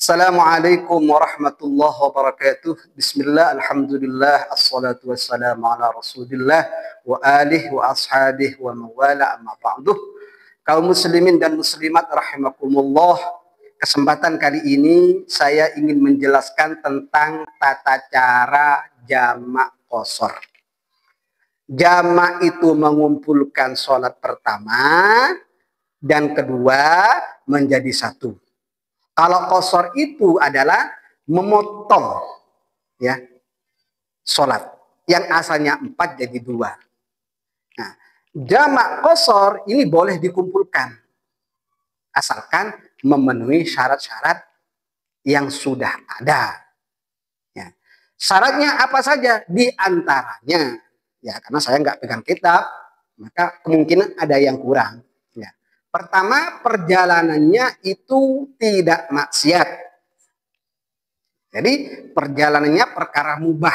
Assalamualaikum warahmatullahi wabarakatuh. Bismillah, alhamdulillah, assalatu wassalamu ala rasulillah wa alihi wa ashabihi wa mawala amma ba'duh. Kaum muslimin dan muslimat rahimakumullah. Kesempatan kali ini saya ingin menjelaskan tentang tata cara jamak qashar. Jamak itu mengumpulkan sholat pertama dan kedua menjadi satu. Kalau qashar itu adalah memotong ya sholat yang asalnya 4 jadi 2. Nah, jamak qashar ini boleh dikumpulkan asalkan memenuhi syarat-syarat yang sudah ada. Ya. Syaratnya apa saja? Di antaranya, ya karena saya nggak pegang kitab, maka kemungkinan ada yang kurang. Pertama, perjalanannya itu tidak maksiat. Jadi perjalanannya perkara mubah.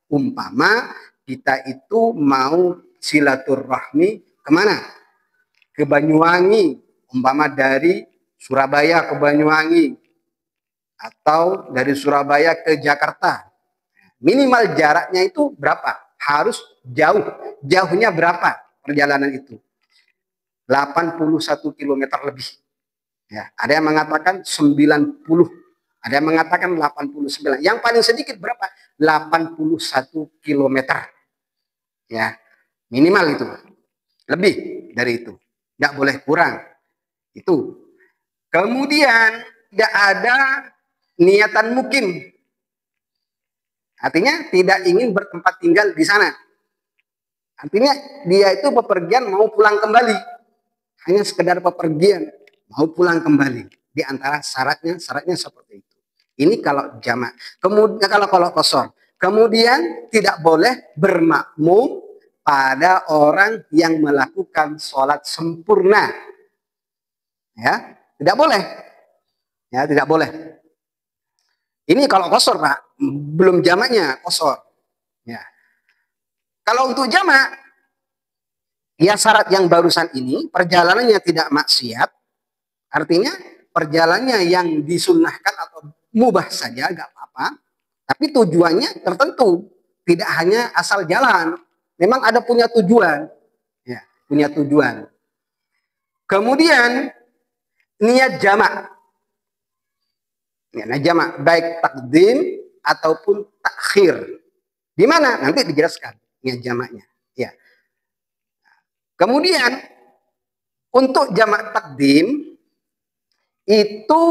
Umpama kita itu mau silaturahmi kemana? Ke Banyuwangi. Umpama dari Surabaya ke Banyuwangi. Atau dari Surabaya ke Jakarta. Minimal jaraknya itu berapa? Harus jauh. Jauhnya berapa perjalanan itu? 81 km lebih. Ya, ada yang mengatakan 90, ada yang mengatakan 89. Yang paling sedikit berapa? 81 km. Ya, minimal itu. Lebih dari itu. Tidak boleh kurang. Itu. Kemudian tidak ada niatan mukim. Artinya tidak ingin bertempat tinggal di sana. Artinya dia itu bepergian mau pulang kembali. Hanya sekedar pepergian, mau pulang kembali. Di antara syaratnya seperti itu. Ini kalau jamak. Kemudian kalau qashar. Kemudian tidak boleh bermakmum pada orang yang melakukan sholat sempurna. Ya, tidak boleh. Ya, tidak boleh. Ini kalau qashar, Pak, belum jamaknya qashar. Ya. Kalau untuk jamak, ya syarat yang barusan ini, perjalanannya tidak maksiat, artinya perjalanannya yang disunnahkan atau mubah saja, nggak apa-apa, tapi tujuannya tertentu, tidak hanya asal jalan, memang ada punya tujuan, ya, punya tujuan. Kemudian niat jamak, niat jamak baik takdim ataupun takhir, di mana nanti dijelaskan niat jamaknya, ya. Kemudian untuk jamak takdim itu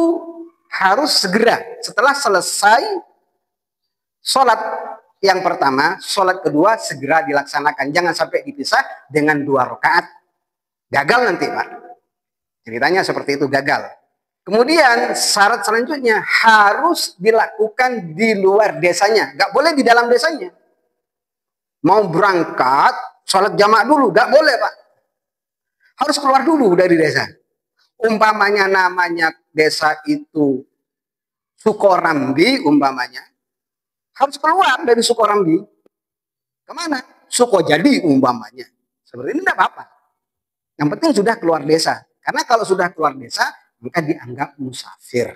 harus segera setelah selesai sholat yang pertama, sholat kedua segera dilaksanakan. Jangan sampai dipisah dengan 2 rakaat. Gagal nanti, Pak. Ceritanya seperti itu, gagal. Kemudian syarat selanjutnya harus dilakukan di luar desanya. Nggak boleh di dalam desanya. Mau berangkat, sholat jamak dulu, nggak boleh, Pak. Harus keluar dulu dari desa. Umpamanya namanya desa itu Sukorambi, umpamanya. Harus keluar dari Sukorambi. Kemana? Sukojadi, umpamanya. Seperti ini tidak apa-apa. Yang penting sudah keluar desa. Karena kalau sudah keluar desa, maka dianggap musafir.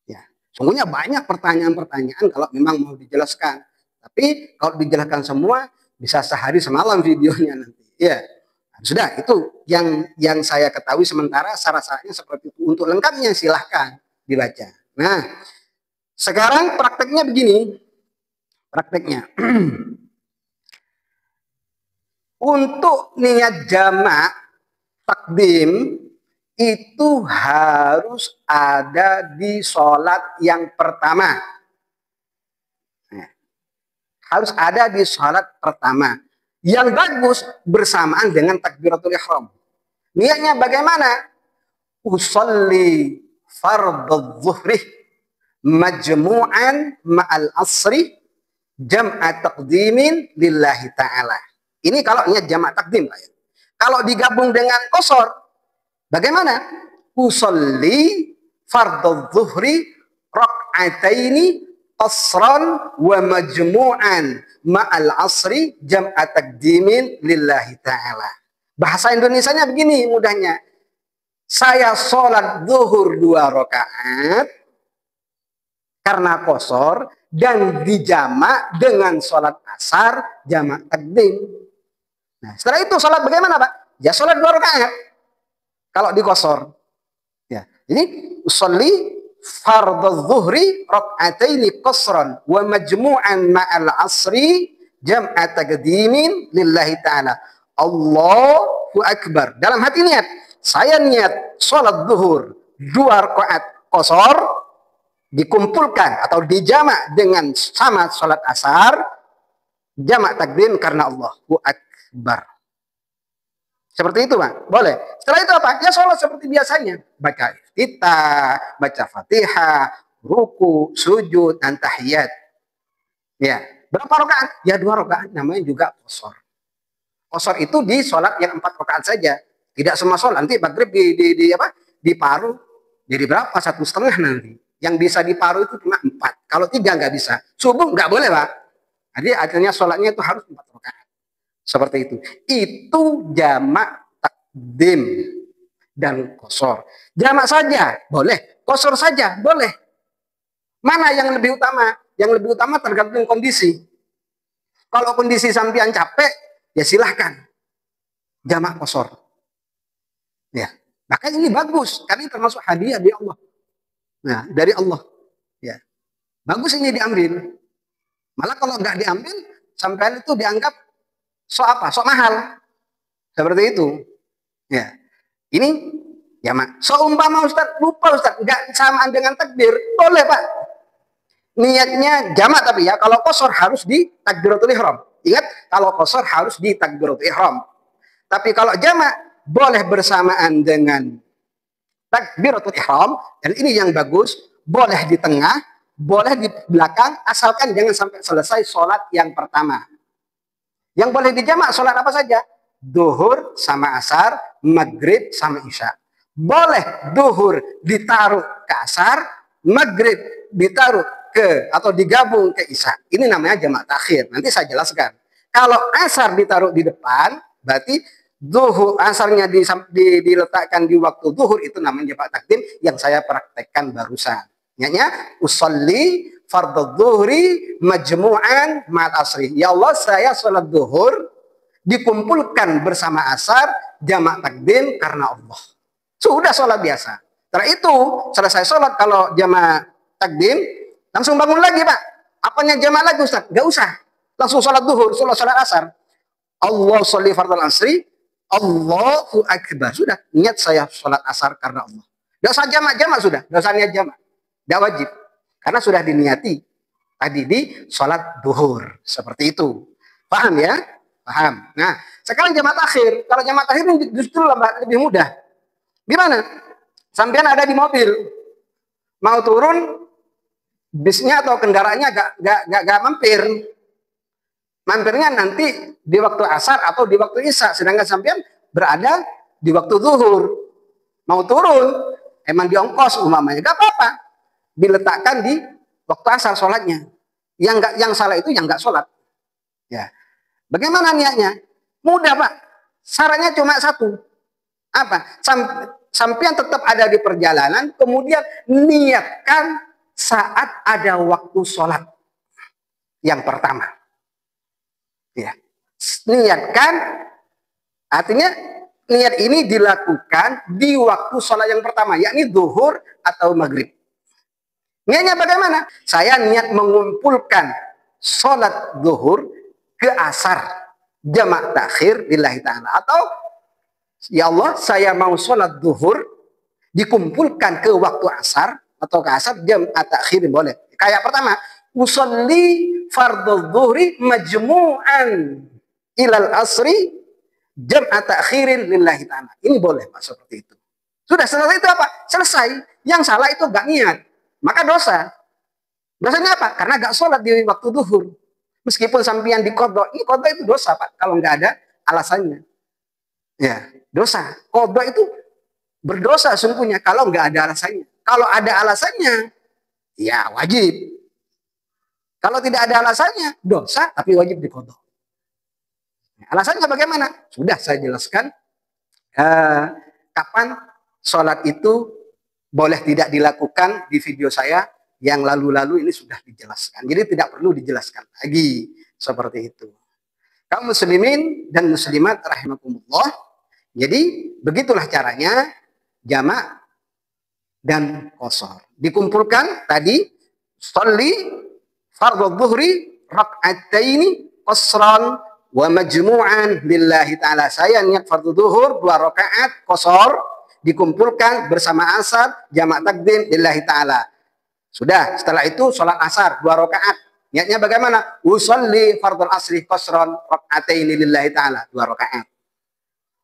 Ya, sungguhnya banyak pertanyaan-pertanyaan kalau memang mau dijelaskan. Tapi kalau dijelaskan semua, bisa sehari semalam videonya nanti. Ya. Sudah, itu yang saya ketahui sementara syarat-syaratnya seperti itu. Untuk lengkapnya silahkan dibaca. Nah, sekarang prakteknya begini. Prakteknya. Untuk niat jamak takdim itu harus ada di sholat yang pertama. Nah, harus ada di sholat pertama. Yang bagus bersamaan dengan takbiratul ihram. Niatnya bagaimana? Usolli fardhu dhuhri majmu'an ma'al asri jam'a taqdimin lillahi ta'ala. Ini kalau niat jamak takdim, Pak, ya. Kalau digabung dengan qashar, bagaimana? Usolli fardhu dhuhri rak'ataini qasran wa majmu'an ma'al asri jam'a taqdimin lillahi ta'ala. Bahasa Indonesianya begini mudahnya. Saya sholat zuhur 2 rakaat karena qashar dan dijamak dengan sholat asar jamak takdim. Nah, setelah itu sholat bagaimana, Pak? Ya sholat 2 rakaat. Kalau di qashar. Ya. Ini usolli fardhu dhuhri rak'ataini qasran wa majmu'an ma'al asri jam'a taqdimin lillahi ta'ala. Allahu akbar. Dalam hati niat, saya niat sholat zuhur 2 rakaat qashar dikumpulkan atau dijamak dengan sama sholat asar jamak takdim karena Allahu akbar. Seperti itu, Pak. Boleh. Setelah itu apa? Ya sholat seperti biasanya. Baca iftitah, baca Fatihah, ruku, sujud, dan tahiyat. Ya. Berapa rakaat? Ya 2 rakaat. Namanya juga qashar. Qashar itu di sholat yang 4 rakaat saja. Tidak semua sholat. Nanti maghrib diparuh. Jadi berapa? 1,5 nanti. Yang bisa diparuh itu cuma 4. Kalau 3 nggak bisa. Subuh nggak boleh, Pak. Jadi akhirnya sholatnya itu harus 4 rakaat. Seperti itu. Itu jamak takdim dan qashar. Jamak saja boleh, qashar saja boleh. Mana yang lebih utama? Yang lebih utama tergantung kondisi. Kalau kondisi sampean capek, ya silahkan jamak qashar. Ya, maka ini bagus karena ini termasuk hadiah dari Allah. Nah, dari Allah. Ya, bagus ini diambil. Malah kalau nggak diambil, sampean itu dianggap sok mahal. Seperti itu. Ya. Ini jamak. Seumpama Ustaz, lupa Ustaz, enggak samaan dengan takbir, boleh, Pak. Niatnya jamak tapi ya, kalau qashar harus di takbiratul ihram. Ingat, kalau qashar harus di takbiratul ihram. Tapi kalau jamak boleh bersamaan dengan takbiratul ihram, dan ini yang bagus, boleh di tengah, boleh di belakang, asalkan jangan sampai selesai sholat yang pertama. Yang boleh dijamak sholat apa saja? Duhur sama asar, maghrib sama isya. Boleh duhur ditaruh ke asar, maghrib ditaruh ke atau digabung ke isya. Ini namanya jamak takhir. Nanti saya jelaskan. Kalau asar ditaruh di depan, berarti duhur asarnya diletakkan di waktu duhur, itu namanya jamak takdim yang saya praktekkan barusan. Nyanya usolli fardhu dhuhri majmu'an ma'al asri. Ya Allah, saya sholat duhur dikumpulkan bersama asar jamak takdim karena Allah. Sudah sholat biasa. Setelah itu selesai sholat, kalau jamak takdim langsung bangun lagi, Pak. Apanya jamak lagi, Ustaz? Gak usah. Langsung sholat duhur, sholat asar. Allah sholli fardhu asri, Allahu akbar. Sudah, niat saya sholat asar karena Allah. Gak usah jamak-jamak, sudah. Gak usah niat jamak. Gak wajib. Karena sudah diniati tadi di sholat duhur. Seperti itu. Paham ya? Paham. Nah, sekarang jamak takhir. Kalau jamak takhir ini justru lebih mudah. Gimana? Sampean ada di mobil. Mau turun, bisnya atau kendaraannya gak mampir. Mampirnya nanti di waktu asar atau di waktu isya. Sedangkan sampean berada di waktu zuhur. Mau turun, emang di ongkos umpamanya. Gak apa-apa. Diletakkan di waktu asar sholatnya. Yang salah itu yang nggak sholat. Ya. Bagaimana niatnya? Mudah, Pak. Syaratnya cuma satu. Apa? Sampean tetap ada di perjalanan, kemudian niatkan saat ada waktu sholat yang pertama. Ya. Niatkan, artinya niat ini dilakukan di waktu sholat yang pertama, yakni zuhur atau maghrib. Niatnya bagaimana? Saya niat mengumpulkan sholat zuhur ke asar jamak takhir lillahi ta'ala. Atau ya Allah, saya mau sholat zuhur dikumpulkan ke waktu asar atau ke asar jamak takhir, boleh. Kayak pertama, usolli fardhu zuhri majmu'an ilal asri jamak takhirin lillahi ta'ala. Ini boleh, Pak, seperti itu. Sudah selesai itu apa? Selesai. Yang salah itu gak niat. Maka dosa. Dosanya apa? Karena gak sholat di waktu duhur. Meskipun sampean di kodok. Ini kodok itu dosa, Pak. Kalau nggak ada alasannya. Ya, dosa. Kodok itu berdosa sungguhnya kalau nggak ada alasannya. Kalau ada alasannya, ya wajib. Kalau tidak ada alasannya, dosa tapi wajib dikodok. Alasannya bagaimana? Sudah saya jelaskan. Kapan sholat itu boleh tidak dilakukan di video saya yang lalu-lalu ini sudah dijelaskan. Jadi tidak perlu dijelaskan lagi seperti itu. Kaum muslimin dan muslimat rahimakumullah. Jadi begitulah caranya jamak dan qashar. Dikumpulkan tadi sholli fardhu dhuhri rak'ataini qasran wa majmu'an lillahi ta'ala. Saya niat fardhu zuhur 2 rakaat qashar, dikumpulkan bersama asar jamak takdim lillahi ta'ala. Sudah, setelah itu sholat asar 2 rakaat. Niatnya bagaimana? Usolli fardhu asri qasran rak'ataini lillahi ta'ala 2 rakaat.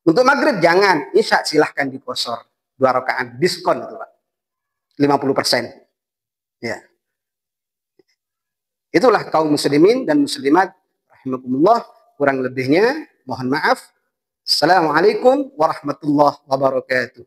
Untuk maghrib jangan, isya silahkan diqashar 2 rakaat, diskon itu Pak. 50%. Ya. Itulah kaum muslimin dan muslimat rahimakumullah. Kurang lebihnya mohon maaf. Assalamualaikum warahmatullahi wabarakatuh.